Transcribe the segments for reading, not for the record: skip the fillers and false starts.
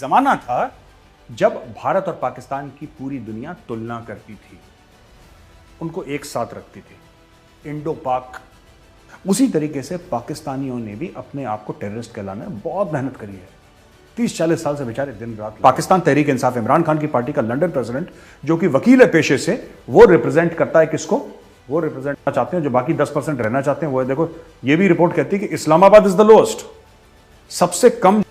जमाना था जब भारत और पाकिस्तान की पूरी दुनिया तुलना करती थी, उनको एक साथ रखती थी। इंडो पाक, उसी तरीके से पाकिस्तानियों ने भी अपने आप को टेररिस्ट कहलाने में बहुत मेहनत करी है। 30-40 साल से बेचारे दिन रात पाकिस्तान तहरीक इंसाफ, इमरान खान की पार्टी का लंदन प्रेसिडेंट, जो कि वकील है पेशे से, वो रिप्रेजेंट करता है किसको? वो रिप्रेजेंट करना चाहते हैं जो बाकी 10% रहना चाहते हैं। वो देखो, ये भी रिपोर्ट कहती है कि इस्लामाबाद इज द लोएस्ट, सबसे कम।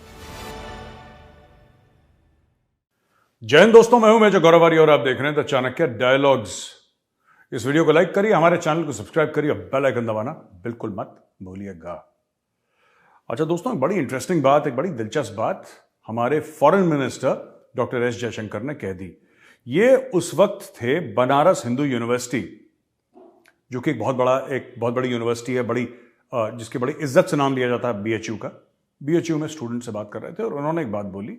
जय हिंद दोस्तों, मैं हूं मेजर गौरव और आप देख रहे हैं द चाणक्य डायलॉग्स। इस वीडियो को लाइक करिए, हमारे चैनल को सब्सक्राइब करिए, बेल आइकन दबाना बिल्कुल मत भूलिएगा। अच्छा दोस्तों, एक बड़ी इंटरेस्टिंग बात, एक बड़ी दिलचस्प बात हमारे foreign minister doctor S Jaishankar ने कह दी। ये उस वक्त थे बनारस हिंदू यूनिवर्सिटी, जो कि एक बहुत बड़ी यूनिवर्सिटी है, जिसकी बड़ी इज्जत से नाम लिया जाता है बीएचयू का। बीएचयू में स्टूडेंट से बात कर रहे थे और उन्होंने एक बात बोली।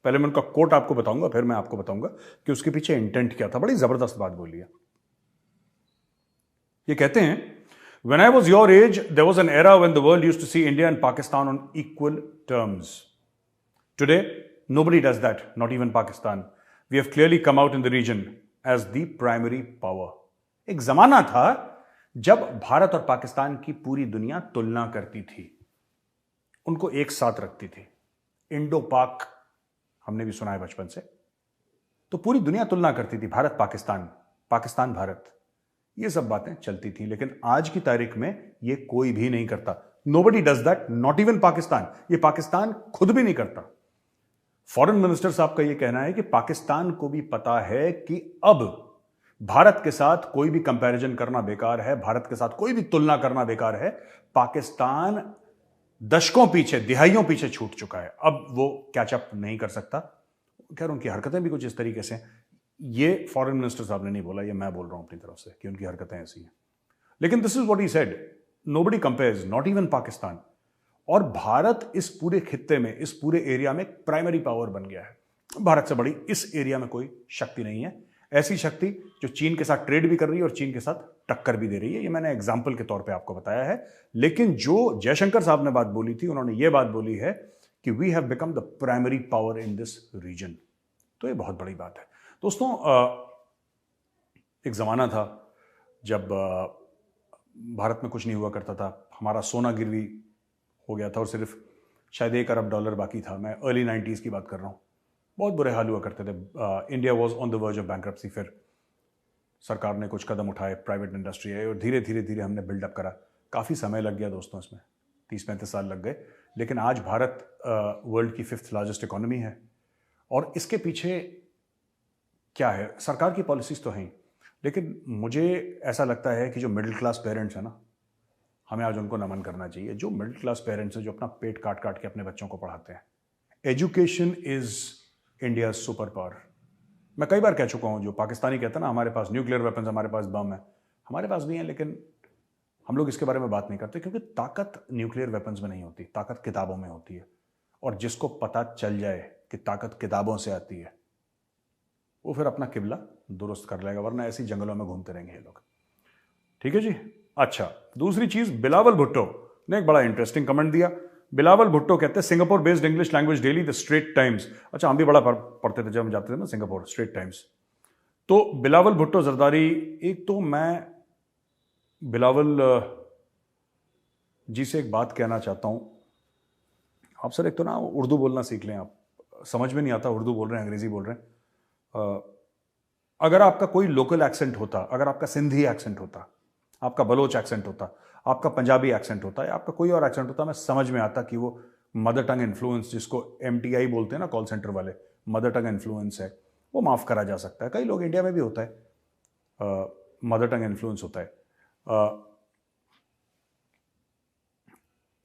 पहले मैं उनका कोट आपको बताऊंगा, फिर मैं आपको बताऊंगा कि उसके पीछे इंटेंट क्या था। बड़ी जबरदस्त बात बोली है। ये कहते हैं, when I was your age, there was an era when the world used to see India and Pakistan on equal terms. Today, nobody does that, not even Pakistan. We have clearly come out in the region as the primary power. एक जमाना था जब भारत और पाकिस्तान की पूरी दुनिया तुलना करती थी, उनको एक साथ रखती थी। इंडो पाक हमने भी सुना है बचपन से। तो पूरी दुनिया तुलना करती थी, भारत पाकिस्तान, पाकिस्तान भारत, ये सब बातें चलती थी। लेकिन आज की तारीख में ये कोई भी नहीं करता। Nobody does that, not even Pakistan. ये पाकिस्तान खुद भी नहीं करता। फॉरेन मिनिस्टर साहब का ये कहना है कि पाकिस्तान को भी पता है कि अब भारत के साथ कोई भी कंपैरिजन करना बेकार है, भारत के साथ कोई भी तुलना करना बेकार है। पाकिस्तान दशकों पीछे, दिहाइयों पीछे छूट चुका है, अब वो कैचअप नहीं कर सकता। खैर, उनकी हरकतें भी कुछ इस तरीके से, ये फॉरेन मिनिस्टर साहब ने नहीं बोला, ये मैं बोल रहा हूं अपनी तरफ से कि उनकी हरकतें ऐसी हैं। लेकिन this is what he said, nobody compares, not even Pakistan. और भारत इस पूरे खित्ते में, इस पूरे एरिया में प्राइमरी पावर बन गया है। भारत से बड़ी इस एरिया में कोई शक्ति नहीं है। ऐसी शक्ति जो चीन के साथ ट्रेड भी कर रही है और चीन के साथ टक्कर भी दे रही है। ये मैंने एग्जाम्पल के तौर पे आपको बताया है। लेकिन जो जयशंकर साहब ने बात बोली थी, उन्होंने ये बात बोली है कि we have become the primary power in this region. तो ये बहुत बड़ी बात है दोस्तों। एक जमाना था जब भारत में कुछ नहीं हुआ करता था। हमारा सोना गिरवी हो गया था और सिर्फ शायद $1 अरब बाकी था। मैं अर्ली 90s की बात कर रहा हूँ। बहुत बुरे हाल हुआ करते थे। India was on the verge of bankruptcy. फिर सरकार ने कुछ कदम उठाए, प्राइवेट इंडस्ट्री आई और धीरे धीरे हमने बिल्डअप करा। काफ़ी समय लग गया दोस्तों, इसमें 30-35 साल लग गए। लेकिन आज भारत वर्ल्ड की 5th लार्जेस्ट इकोनॉमी है। और इसके पीछे क्या है? सरकार की पॉलिसीज तो हैं, लेकिन मुझे ऐसा लगता है कि जो मिडिल क्लास पेरेंट्स हैं ना, हमें आज उनको नमन करना चाहिए। जो मिडिल क्लास पेरेंट्स हैं, जो अपना पेट काट काट के अपने बच्चों को पढ़ाते हैं। Education is India super power. मैं कई बार कह चुका हूं, जो पाकिस्तानी कहते हैं ना, हमारे पास न्यूक्लियर वेपन्स, हमारे पास बम है, हमारे पास भी हैं, लेकिन हम लोग इसके बारे में बात नहीं करते, क्योंकि ताकत न्यूक्लियर वेपन्स में नहीं होती, ताकत किताबों में होती है। और जिसको पता चल जाए कि ताकत किताबों से आती है, वो फिर अपना किबला दुरुस्त कर लेगा, वरना ऐसी जंगलों में घूमते रहेंगे ये लोग। ठीक है जी। अच्छा, दूसरी चीज, बिलावल भुट्टो ने एक बड़ा इंटरेस्टिंग कमेंट दिया। बिलावल भुट्टो कहते हैं, Singapore based English language daily the Straits Times. अच्छा, हम भी बड़ा पढ़ते थे जब हम जाते थे ना सिंगापुर, स्ट्रेट टाइम्स। तो बिलावल भुट्टो जरदारी, एक तो मैं बिलावल जी से एक बात कहना चाहता हूं। आप सर एक तो ना उर्दू बोलना सीख लें। आप समझ में नहीं आता उर्दू बोल रहे हैं, अंग्रेजी बोल रहे हैं। अगर आपका कोई लोकल एक्सेंट होता, अगर आपका सिंधी एक्सेंट होता, आपका बलोच एक्सेंट होता, आपका पंजाबी एक्सेंट होता है, आपका कोई और एक्सेंट होता, मैं समझ में आता कि वो मदर टंग इन्फ्लुएंस, जिसको MTI बोलते हैं ना कॉल सेंटर वाले, मदर टंग इन्फ्लुएंस है, वो माफ़ करा जा सकता है। कई लोग इंडिया में भी होता है, मदर टंग इन्फ्लुएंस होता है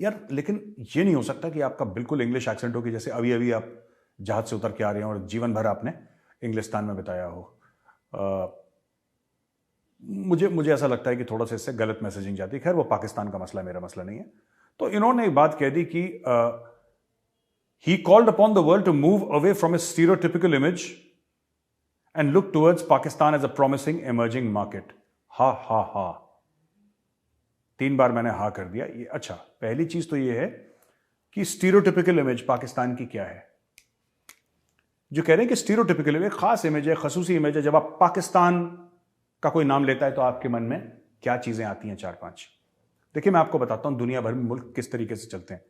यार। लेकिन ये नहीं हो सकता कि आपका बिल्कुल इंग्लिश एक्सेंट हो, कि जैसे अभी अभी आप जहाज से उतर के आ रहे हैं और जीवन भर आपने इंग्लिस्तान में बिताया हो। मुझे ऐसा लगता है कि थोड़ा सा इससे गलत मैसेजिंग जाती है। खैर, वो पाकिस्तान का मसला, मेरा मसला नहीं है। तो इन्होंने एक बात कह दी कि he called upon the world to move away from a stereotypical image and look towards Pakistan as a promising emerging market. हा हा हा, 3 बार मैंने हा कर दिया। ये अच्छा, पहली चीज तो ये है कि स्टीरियोटिपिकल इमेज पाकिस्तान की क्या है। जो कह रहे हैं कि स्टीरियोटिपिकल एक खास इमेज है, खसूसी इमेज है, जब आप पाकिस्तान का कोई नाम लेता है तो आपके मन में क्या चीजें आती हैं? 4-5 देखिए, मैं आपको बताता हूं दुनिया भर में मुल्क किस तरीके से चलते हैं।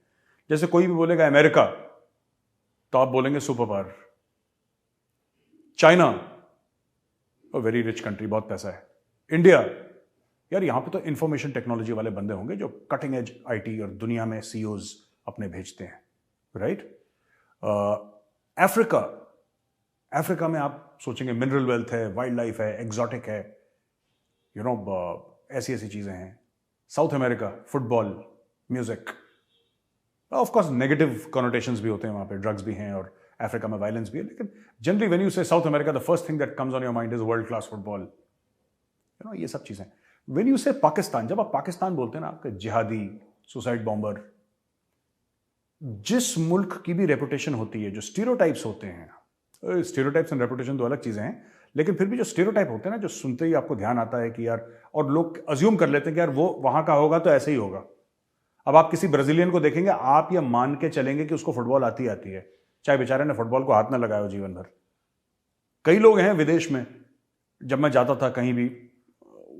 जैसे कोई भी बोलेगा अमेरिका तो आप बोलेंगे super power. China, very rich country, बहुत पैसा है। इंडिया, यार यहां पे तो इंफॉर्मेशन टेक्नोलॉजी वाले बंदे होंगे जो कटिंग एज आईटी और दुनिया में सीईओज अपने भेजते हैं, राइट? अफ्रीका में आप सोचेंगे मिनरल वेल्थ है, वाइल्ड लाइफ है, एग्जॉटिक है, ऐसी ऐसी चीजें हैं। South America, football, music, of course negative connotations भी होते हैं वहां पे, ड्रग्स भी हैं और अफ्रीका में वायलेंस भी है, लेकिन जनरली व्हेन यू से south America the first thing that comes on your mind is world class football, ये सब चीजें। व्हेन यू से पाकिस्तान, जब आप पाकिस्तान बोलते हैं ना, आपके जिहादी, सुसाइड बॉम्बर, जिस मुल्क की भी रेपुटेशन होती है, जो स्टीरियोटाइप्स होते हैं, स्टीरियोटाइप्स एंड रेपुटेशन दो अलग चीजें हैं, लेकिन फिर भी जो स्टीरियोटाइप होते हैं ना, जो सुनते ही आपको ध्यान आता है कि यार, और लोग अज्यूम कर लेते हैं कि यार वो वहां का होगा तो ऐसे ही होगा। अब आप किसी ब्राजीलियन को देखेंगे, आप ये मान के चलेंगे कि उसको फुटबॉल आती है, चाहे बेचारे ने फुटबॉल को हाथ ना लगाया हो जीवन भर। कई लोग हैं विदेश में, जब मैं जाता था कहीं भी,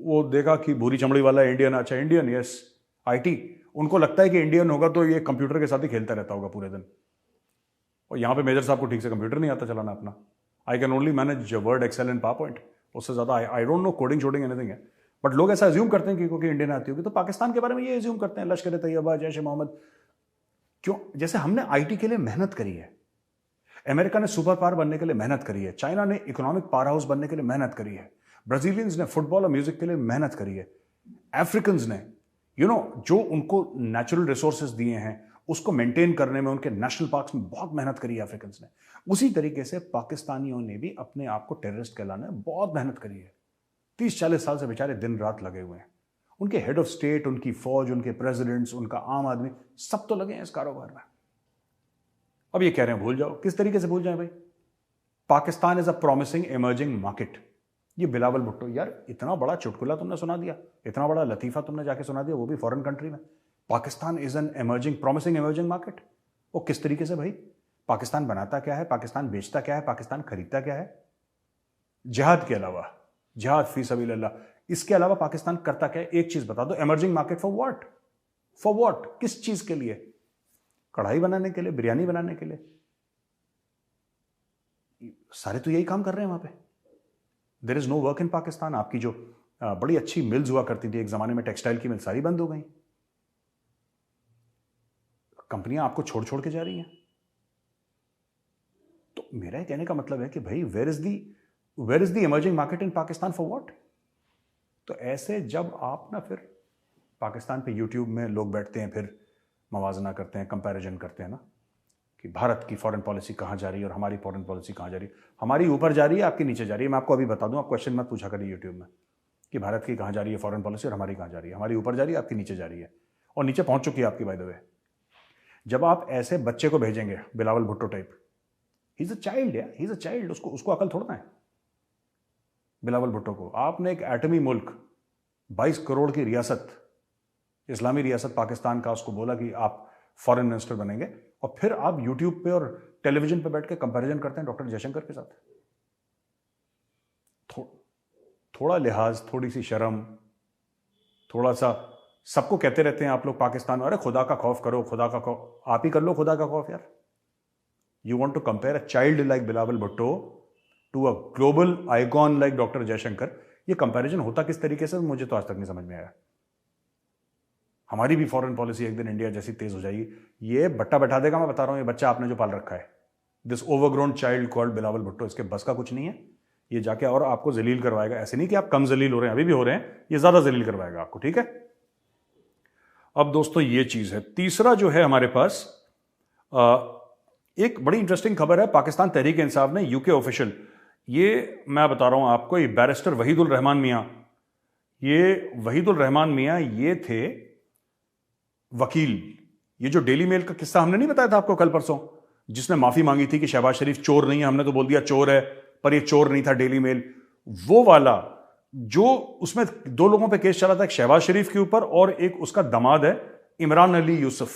वो देखा कि भूरी चमड़ी वाला इंडियन, अच्छा इंडियन, यस, आईटी, उनको लगता है कि इंडियन होगा तो ये कंप्यूटर के साथ ही खेलता रहता होगा पूरे दिन। और यहां पे मेजर साहब को ठीक से कंप्यूटर नहीं आता चलाना अपना। I can only manage Word, Excel and PowerPoint, उससे ज्यादा आई डोंट नो कोडिंग शोडिंग एनीथिंग है। बट लोग ऐसा अज्यूम करते हैं कि क्योंकि इंडियन आती होगी। तो पाकिस्तान के बारे में ये अज्यूम करते हैं, लश्कर तैयबा, जैश ए मोहम्मद, क्यों? जैसे हमने आईटी के लिए मेहनत करी है, अमेरिका ने सुपर पावर बनने के लिए मेहनत करी है, चाइना ने इकोनॉमिक पावर हाउस बनने के लिए मेहनत करी है, ब्राजीलियंस ने फुटबॉल और म्यूजिक के लिए मेहनत करी है, अफ्रीकन्स ने जो उनको नेचुरल रिसोर्सेज दिए हैं उसको मेंटेन करने में, उनके नेशनल पार्क्स में बहुत मेहनत करी है अफ्रीकन्स ने। उसी तरीके से पाकिस्तानियों ने भी अपने आप को टेररिस्ट कहलाने में बहुत मेहनत करी है। 30-40 साल से बेचारे दिन रात लगे हुए हैं। उनके हेड ऑफ स्टेट, उनकी फौज, उनके प्रेसिडेंट्स, उनका आम आदमी, सब तो लगे हैं इस कारोबार में। अब ये कह रहे हैं भूल जाओ। किस तरीके से भूल जाए भाई? Pakistan is a promising emerging market. ये बिलावल भुट्टो, यार इतना बड़ा चुटकुला तुमने सुना दिया, इतना बड़ा लतीफा तुमने जाके सुना दिया, वो भी फॉरेन कंट्री में। Pakistan is an emerging, promising emerging market. वो किस तरीके से भाई? पाकिस्तान बनाता क्या है, पाकिस्तान बेचता क्या है, पाकिस्तान खरीदता क्या है? जिहाद के अलावा, जिहाद फी सबीलिल्लाह, इसके अलावा पाकिस्तान करता क्या है? एक चीज बता दो, emerging market for what? For what? किस चीज के लिए? कढ़ाई बनाने के लिए, बिरयानी बनाने के लिए? सारे तो यही काम कर रहे हैं वहां पे। There is no work in Pakistan. आपकी जो बड़ी अच्छी मिल्स हुआ करती थी एक जमाने में, टेक्सटाइल की मिल, सारी बंद हो गई। कंपनियां आपको छोड़ छोड़ के जा रही हैं। तो मेरा कहने का मतलब है कि भाई where is the emerging market in Pakistan for what? तो ऐसे जब आप ना, फिर पाकिस्तान पे यूट्यूब में लोग बैठते हैं, फिर मवाजना करते हैं, कंपैरिजन करते हैं ना, कि भारत की फॉरेन पॉलिसी कहां जा रही है और हमारी फॉरेन पॉलिसी कहां जा रही है। हमारी ऊपर जा रही है, आपकी नीचे जा रही है। मैं आपको अभी बता दूं, आप क्वेश्चन मत पूछा करिए यूट्यूब में कि भारत की कहां जा रही है फॉरेन पॉलिसी और हमारी कहां जा रही है। हमारी ऊपर जा रही है, आपकी नीचे जा रही है, और नीचे पहुंच चुकी है आपकी, बाय द वे। जब आप ऐसे बच्चे को भेजेंगे, Bilawal Bhutto type, he is a child, या ही इज अ चाइल्ड, उसको अकल थोड़ा है बिलावल भुट्टो को। आपने एक एटमी मुल्क, 22 करोड़ की रियासत, इस्लामी रियासत पाकिस्तान का, उसको बोला कि आप फॉरेन मिनिस्टर बनेंगे, और फिर आप यूट्यूब पे और टेलीविजन पे बैठ के कंपैरिजन करते हैं डॉक्टर जयशंकर के साथ। थोड़ा लिहाज, थोड़ी सी शर्म, थोड़ा सा, सबको कहते रहते हैं आप लोग पाकिस्तान में, अरे खुदा का खौफ करो, खुदा का खौफ। आप ही कर लो खुदा का खौफ यार। You want to compare a child like Bilawal Bhutto to a global icon like doctor Jaishankar. ये कंपैरिजन होता किस तरीके से, मुझे तो आज तक नहीं समझ में आया। हमारी भी फॉरेन पॉलिसी एक दिन इंडिया जैसी तेज हो जाएगी, ये बट्टा बैठा देगा। मैं बता रहा हूं, ये बच्चा आपने जो पाल रखा है, this overgrown child called Bilawal Bhutto, इसके बस का कुछ नहीं है। ये जाके और आपको जलील करवाएगा। ऐसे नहीं कि आप कम जलील हो रहे हैं, अभी भी हो रहे हैं, ये ज्यादा जलील करवाएगा आपको, ठीक है? अब दोस्तों ये चीज है। तीसरा जो है हमारे पास, एक बड़ी इंटरेस्टिंग खबर है। पाकिस्तान तहरीक इंसाफ ने यूके ऑफिशियल, ये मैं बता रहा हूं आपको, ये बैरिस्टर वहीदुल रहमान मियां, ये थे वकील। ये जो डेली मेल का किस्सा हमने नहीं बताया था आपको कल परसों, जिसने माफी मांगी थी कि शहबाज शरीफ चोर नहीं है, हमने तो बोल दिया चोर है, पर ये चोर नहीं था डेली मेल, वो वाला, जो उसमें 2 लोगों पे केस चला था, एक शहबाज शरीफ के ऊपर और एक उसका दामाद है इमरान अली यूसुफ,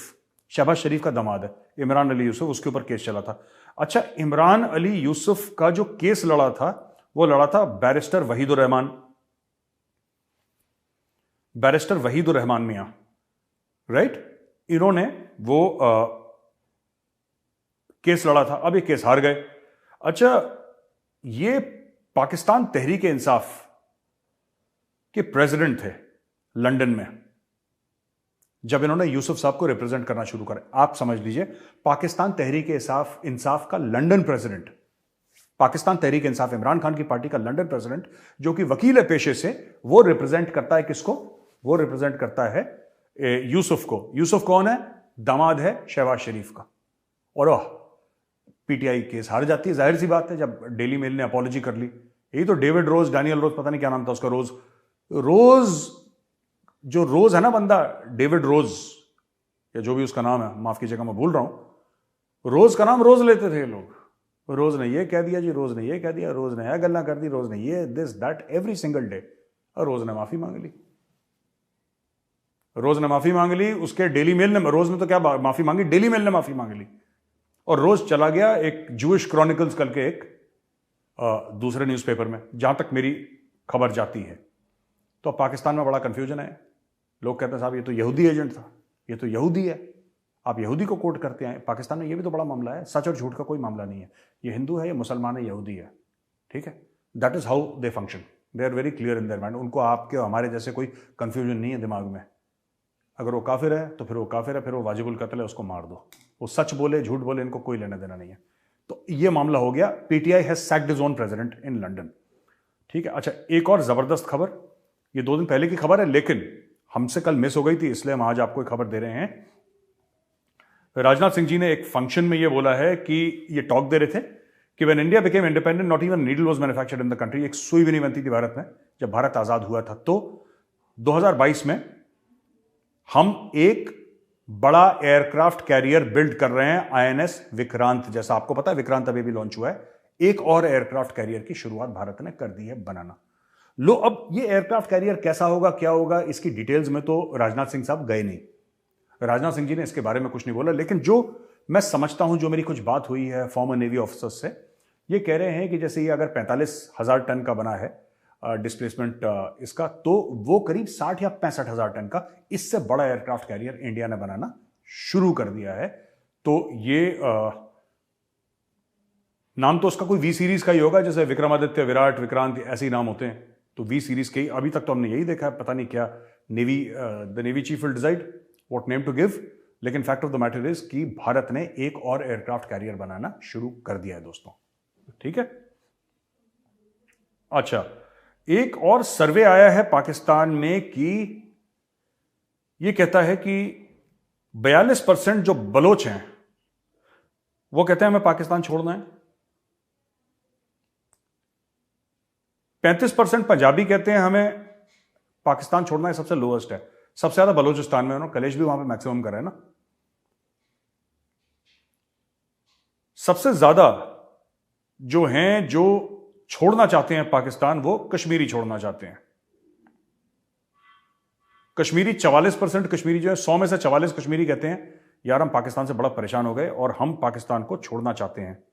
शहबाज शरीफ का दामाद है, इमरान अली यूसुफ, उसके ऊपर केस चला था। अच्छा, इमरान अली यूसुफ का जो केस लड़ा था वो लड़ा था बैरिस्टर वहीदुर रहमान मियां, राइट। इन्होंने वो केस लड़ा था, अब ये केस हार गए। अच्छा, ये पाकिस्तान तहरीक इंसाफ के प्रेसिडेंट थे लंदन में जब इन्होंने यूसुफ साहब को रिप्रेजेंट करना शुरू करा। आप समझ लीजिए, पाकिस्तान तहरीक इंसाफ का लंदन प्रेसिडेंट, पाकिस्तान तहरीक इंसाफ इमरान खान की पार्टी का लंदन प्रेसिडेंट, जो कि वकील है पेशे से, वो रिप्रेजेंट करता है किसको? वो रिप्रेजेंट करता है यूसुफ को। यूसुफ कौन है? दामाद है शहबाज शरीफ का। और पीटीआई केस हार जाती है, जाहिर सी बात है, जब डेली मेल ने अपॉलॉजी कर ली। यही तो डेविड रोज, डैनियल रोज, पता नहीं क्या नाम था उसका, जो रोज है ना बंदा, डेविड रोज या जो भी उसका नाम है, माफ कीजिएगा मैं भूल रहा हूं, रोज का नाम रोज लेते थे लोग। रोज ने ये कह दिया जी, रोज ने ये कह दिया, रोज ने यह गल्ला कर दी, रोज ने ये this that every single day. और रोज ने माफी मांग ली, रोज ने माफी मांग ली, उसके डेली मेल ने, रोज ने तो क्या माफी मांगी, डेली मेल ने माफी मांग ली। और रोज चला गया एक जूइश क्रॉनिकल्स कल के एक दूसरे न्यूज़पेपर में, जहां तक मेरी खबर जाती है। तो पाकिस्तान में बड़ा कंफ्यूजन है। लोग कहते हैं साहब ये तो यहूदी एजेंट था, ये तो यहूदी है, आप यहूदी को कोट करते हैं। पाकिस्तान में ये भी तो बड़ा मामला है, सच और झूठ का कोई मामला नहीं है। ये हिंदू है, ये मुसलमान है, यहूदी है, ठीक है। That is how they function, they are very clear in their mind. उनको आपके हमारे जैसे कोई कंफ्यूजन नहीं है दिमाग में। अगर वो काफिर है तो फिर वो काफिर है, फिर वो वाजिबुल कत्ल है, उसको मार दो। वो सच बोले झूठ बोले, इनको कोई लेना देना नहीं है। तो ये मामला हो गया। PTI has sacked his own president in London, ठीक है। अच्छा, एक और जबरदस्त खबर, ये 2 दिन पहले की खबर है, लेकिन हमसे कल मिस हो गई थी, इसलिए हम आज आपको एक खबर दे रहे हैं। राजनाथ सिंह जी ने एक फंक्शन में ये बोला है कि ये टॉक दे रहे थे कि when India became independent not even needle was manufactured in the country. एक सुई भी नहीं बनती थी भारत में जब भारत आजाद हुआ था। तो 2022 में हम एक बड़ा एयरक्राफ्ट कैरियर बिल्ड कर रहे हैं, आईएनएस विक्रांत। जैसा आपको पता है, विक्रांत अभी भी लॉन्च हुआ है। एक और एयरक्राफ्ट कैरियर की शुरुआत भारत ने कर दी है बनाना। लो, अब ये एयरक्राफ्ट कैरियर कैसा होगा, क्या होगा, इसकी डिटेल्स में तो राजनाथ सिंह साहब गए नहीं। राजनाथ सिंह जी ने इसके बारे में कुछ नहीं बोला। लेकिन जो मैं समझता हूं, जो मेरी कुछ बात हुई है फॉर्मर नेवी ऑफिसर्स से, ये कह रहे हैं कि जैसे ये अगर 45,000 टन का बना है डिस्प्लेसमेंट इसका, तो वो करीब 60 या 65,000 टन का इससे बड़ा एयरक्राफ्ट कैरियर इंडिया ने बनाना शुरू कर दिया है। तो ये नाम तो उसका कोई वी सीरीज का ही होगा, जैसे विक्रमादित्य, विराट, विक्रांत, ऐसे ही नाम होते हैं। तो वी सीरीज के ही अभी तक तो हमने यही देखा है, पता नहीं क्या the navy chief will decide what name to give. लेकिन fact of the matter is कि भारत ने एक और एयरक्राफ्ट कैरियर बनाना शुरू कर दिया है दोस्तों, ठीक है। अच्छा, एक और सर्वे आया है पाकिस्तान में कि यह कहता है कि 42% जो बलोच हैं वो कहते हैं हमें पाकिस्तान छोड़ना है। 35% पंजाबी कहते हैं हमें पाकिस्तान छोड़ना है, सबसे लोएस्ट है। सबसे ज्यादा बलोचिस्तान में, उन्होंने कलेश भी वहां पे मैक्सिमम करा है ना। सबसे ज्यादा जो हैं, जो छोड़ना चाहते हैं पाकिस्तान, वो कश्मीरी छोड़ना चाहते हैं। कश्मीरी 44% कश्मीरी जो है, 100 में से 44 कश्मीरी कहते हैं यार हम पाकिस्तान से बड़ा परेशान हो गए और हम पाकिस्तान को छोड़ना चाहते हैं,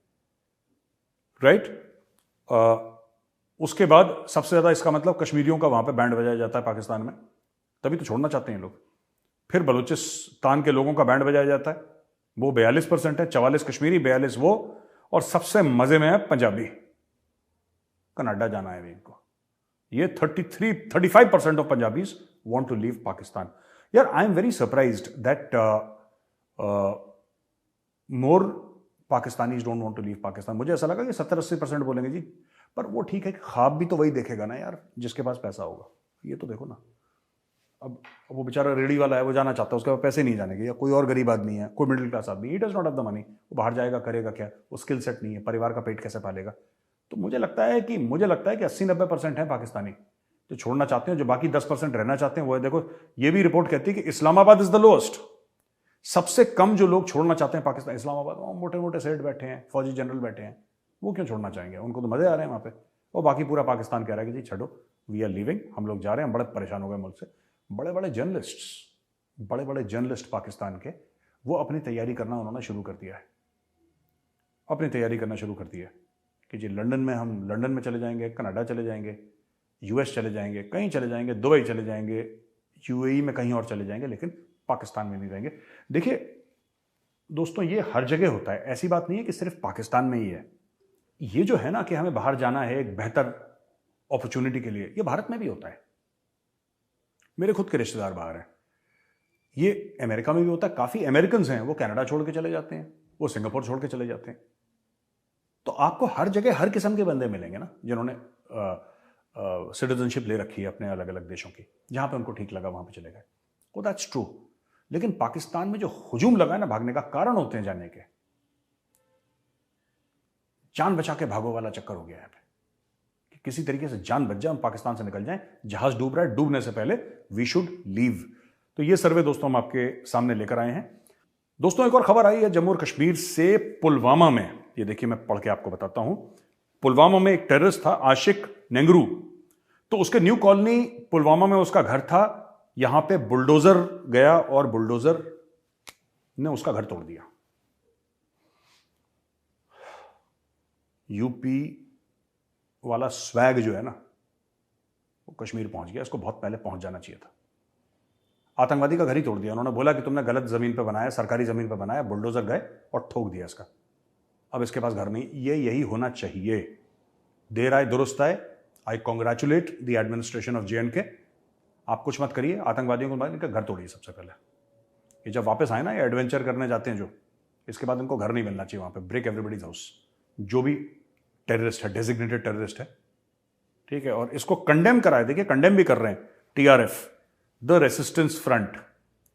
राइट। उसके बाद सबसे ज्यादा इसका मतलब कश्मीरियों का वहां पे बैंड बजाया जाता है पाकिस्तान में, तभी तो छोड़ना चाहते हैं लोग। फिर बलूचिस्तान के लोगों का बैंड बजाया जाता है, वो 42% है, 44 कश्मीरी, 42 वो, और सबसे मजे में है पंजाबी। कनाडा जाना है इनको। ये 35% of Punjabis want to leave Pakistan. यार, I am very surprised that more Pakistanis don't want to leave Pakistan. मुझे ऐसा लगा कि 70-80% बोलेंगे जी, पर वो ठीक है, ख्वाब भी तो वही देखेगा ना यार जिसके पास पैसा होगा। ये तो देखो ना, अब वो बेचारा रेडी वाला है, वो जाना चाहता है, उसके पास पैसे नहीं जाने के, या कोई और गरीब आदमी है, कोई मिडिल क्लास आदमी, he does not have the money, वो बाहर जाएगा करेगा क्या, वो स्किल सेट नहीं है, परिवार का पेट कैसे पालेगा। तो मुझे लगता है कि 80-90% है पाकिस्तानी जो छोड़ना चाहते हैं। जो बाकी 10% रहना चाहते हैं वो है, देखो ये भी रिपोर्ट कहती है कि इस्लामाबाद इज द लोएस्ट। सबसे कम जो लोग छोड़ना चाहते हैं पाकिस्तान, इस्लामाबाद। मोटे मोटे सेठ बैठे हैं, फौजी जनरल बैठे हैं, वो क्यों छोड़ना चाहेंगे, उनको तो मजे आ रहे हैं वहां पे। और बाकी पूरा पाकिस्तान कह रहा है कि जी छोड़ो, वी आर लीविंग, हम लोग जा रहे हैं, बड़े परेशान हो गए मुल्क से। बड़े बड़े जर्नलिस्ट पाकिस्तान के, वो अपनी तैयारी करना उन्होंने शुरू कर दिया है, अपनी तैयारी करना शुरू कर दिया है कि जी लंदन में हम लंदन में चले जाएंगे, कनाडा चले जाएंगे, यूएस चले जाएंगे, कहीं चले जाएंगे, दुबई चले जाएंगे, यूएई में कहीं और चले जाएंगे, लेकिन पाकिस्तान में नहीं रहेंगे। देखिए दोस्तों, ये हर जगह होता है, ऐसी बात नहीं है कि सिर्फ पाकिस्तान में ही है। ये जो है ना कि हमें बाहर जाना है एक बेहतर अपॉर्चुनिटी के लिए, ये भारत में भी होता है। मेरे खुद के रिश्तेदार बाहर हैं, ये अमेरिका में भी होता है। काफी अमेरिकन्स हैं, वो कनाडा छोड़ के चले जाते हैं, वो सिंगापुर छोड़ के चले जाते हैं। तो आपको हर जगह हर किस्म के बंदे मिलेंगे ना, जिन्होंने सिटीजनशिप ले रखी है अपने अलग अलग देशों की, जहां पे उनको ठीक लगा वहां पे चले गए। वो दैट्स ट्रू। लेकिन पाकिस्तान में जो हुजूम लगा है ना, भागने का कारण होते हैं जाने के, जान बचा के भागो वाला चक्कर हो गया है कि किसी तरीके से जान बच जाए, हम पाकिस्तान से निकल जाएं। जहाज डूब रहा है, डूबने से पहले वी शुड लीव। तो ये सर्वे दोस्तों हम आपके सामने लेकर आए हैं। दोस्तों एक और खबर आई है जम्मू और कश्मीर से, पुलवामा में। ये देखिए मैं पढ़ के आपको बताता हूं। पुलवामा में एक टेररिस्ट था, आशिक नेंगरू। तो उसके न्यू कॉलोनी पुलवामा में उसका घर था। यहां पे बुलडोजर गया और बुलडोजर ने उसका घर तोड़ दिया। यूपी वाला स्वैग जो है ना, वो कश्मीर पहुंच गया। इसको बहुत पहले पहुंच जाना चाहिए था। आतंकवादी का घर ही तोड़ दिया। उन्होंने बोला कि तुमने गलत जमीन पे बनाया, सरकारी जमीन पे बनाया। बुलडोजर गए और ठोक दिया इसका। अब इसके पास घर नहीं। ये यही होना चाहिए। देर आए दुरुस्त आए। I congratulate the administration of JNK। आप कुछ मत करिए, आतंकवादियों को इनका घर तोड़िए सबसे पहले। ये जब वापस आए ना, ये एडवेंचर करने जाते हैं जो, इसके बाद इनको घर नहीं मिलना चाहिए वहां पे। Break everybody's house. जो भी टेररिस्ट है, डेजिग्नेटेड टेररिस्ट है, ठीक है, और इसको कंडेम कराए। देखिए कंडेम भी कर रहे हैं TRF, द रेसिस्टेंस फ्रंट।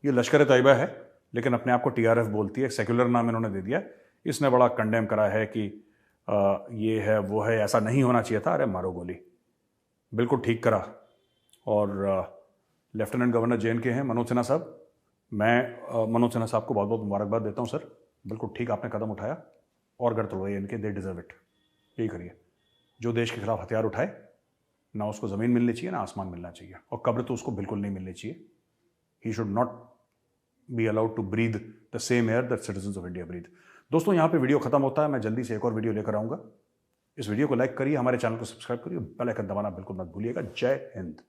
ये लश्कर तैयबा है, लेकिन अपने आप को TRF बोलती है। सेक्युलर नाम इन्होंने दे दिया। इसने बड़ा कंडेम करा है कि ये है वो है, ऐसा नहीं होना चाहिए था। अरे मारो गोली, बिल्कुल ठीक करा। और लेफ्टिनेंट गवर्नर JNK हैं मनोज सिन्हा साहब। मैं मनोज सिन्हा साहब को बहुत बहुत मुबारकबाद देता हूं सर। बिल्कुल ठीक आपने कदम उठाया और घर तोड़वाइए इनके। They deserve it. यही करिए। जो देश के खिलाफ हथियार उठाए ना, उसको जमीन मिलनी चाहिए ना आसमान मिलना चाहिए, और कब्र तो उसको बिल्कुल नहीं मिलनी चाहिए। He should not be allowed to breathe the same air that citizens of India breathe. दोस्तों यहाँ पे वीडियो खत्म होता है। मैं जल्दी से एक और वीडियो लेकर आऊंगा। इस वीडियो को लाइक करिए, हमारे चैनल को सब्सक्राइब करिए, बेल आइकन दबाना बिल्कुल मत भूलिएगा। जय हिंद।